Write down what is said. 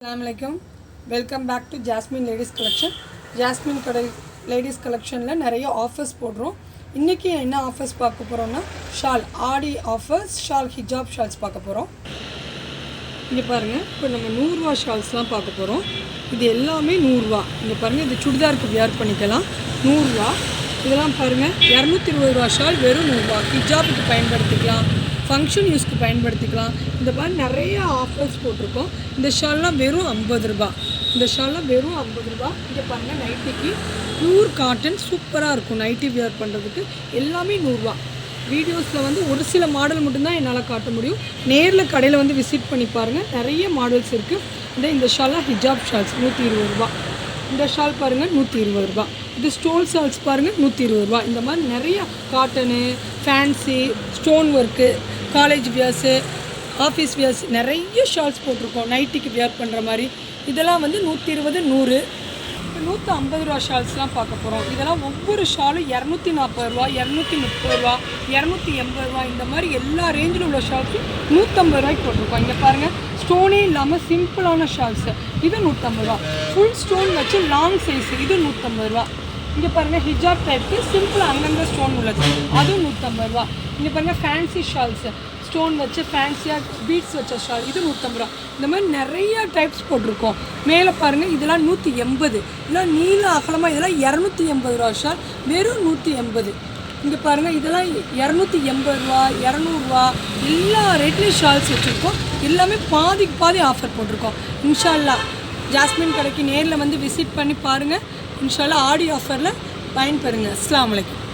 Assalamualaikum. Welcome back to Jasmine Ladies Collection. Jasmine Ladies Collection la nariya offers podrom. இன்னைக்கு என்ன offers பார்க்க போறோம்னா shawl ஆடி offers shawl ஹிஜாப் shawls பார்க்க போறோம். இங்க பாருங்க இப்போ நம்ம 100 ரூபாய் ஷால்ஸ்லாம் பார்க்க போறோம். இது எல்லாமே 100 ரூபாய். இங்க பாருங்க இது சுடிதாருக்கு வியர் பண்ணிக்கலாம் 100 ரூபாய். இதெல்லாம் பாருங்க 220 ரூபாய் ஷால் வெறும் 100 ரூபாய். ஹிஜாபுக்கு பயன்படுத்திக்கலாம், ஃபங்க்ஷன் யூஸ்க்கு பயன்படுத்திக்கலாம். இந்த மாதிரி நிறைய ஆஃபர்ஸ் போட்டிருக்கோம். இந்த ஷால்லாம் வெறும் 50 ரூபாய். இந்த ஷால்லாம் வெறும் 50 ரூபாய். இங்கே பாருங்கள் நைட்டிக்கு பியூர் காட்டன் சூப்பராக இருக்கும். நைட்டி வியர் பண்ணுறதுக்கு எல்லாமே 100 ரூபாய். வீடியோஸில் வந்து ஒரு சில மாடல் மட்டும்தான் என்னால் காட்ட முடியும். நேரில் கடையில் வந்து விசிட் பண்ணி பாருங்கள், நிறைய மாடல்ஸ் இருக்குது. இந்த ஷால்லாம் ஹிஜாப் ஷால்ஸ் 120 ரூபாய். இந்த ஷால் பாருங்கள் 120 ரூபாய். இது ஸ்டோன் ஷால்ஸ் பாருங்கள் 120 ரூபாய். இந்த மாதிரி நிறையா cotton, fancy, stone work, college wears, office wears நிறைய ஷால்ஸ் போட்டிருக்கோம். நைட்டிக்கு வியர் பண்ணுற மாதிரி இதெல்லாம் வந்து 120, 100, 150 ரூபா ஷால்ஸ்லாம் பார்க்க போகிறோம். இதெல்லாம் ஒவ்வொரு ஷாலும் 240 ரூபா, 230 ரூபா, 280 ரூபா. இந்த மாதிரி எல்லா ரேஞ்சில் உள்ள ஷால்ஸும் 150 ரூபாய்க்கு போட்டிருக்கோம். இங்கே பாருங்கள் ஸ்டோனே இல்லாமல் சிம்பிளான ஷால்ஸு இது 150 ரூபா. ஃபுல் ஸ்டோன் வச்சு லாங் சைஸு இது 150 ரூபா. இங்கே பாருங்கள் ஹிஜாப் டைப்புக்கு சிம்பிளாக அங்கங்கே ஸ்டோன் உள்ளது அதுவும் 150 ரூபா. இங்கே பாருங்கள் ஃபேன்சி ஷால்ஸு ஸ்டோன் வச்சு ஃபேன்சியாக பீட்ஸ் வச்ச ஷால் இது 150 ரூபா. இந்த மாதிரி நிறையா டைப்ஸ் போட்டிருக்கோம். மேலே பாருங்கள் இதெல்லாம் 180, இதெல்லாம் நீள அகலமாக இதெல்லாம் 280 ரூபா ஷால் வெறும் 180. இங்கே பாருங்கள் இதெல்லாம் 280 ரூபா, 200 ரூபா. எல்லா ரேட்லேயும் ஷால்ஸ் வச்சுருக்கோம். எல்லாமே பாதிக்கு பாதி ஆஃபர் போட்டிருக்கோம். இன்ஷா அல்லாஹ் ஜாஸ்மின் கடைக்கு நேரில் வந்து விசிட் பண்ணி பாருங்கள். இன்ஷா அல்லாஹ் ஆடி ஆஃபரில் பயன்பெறுங்க. அஸ்ஸலாமு அலைக்கும்.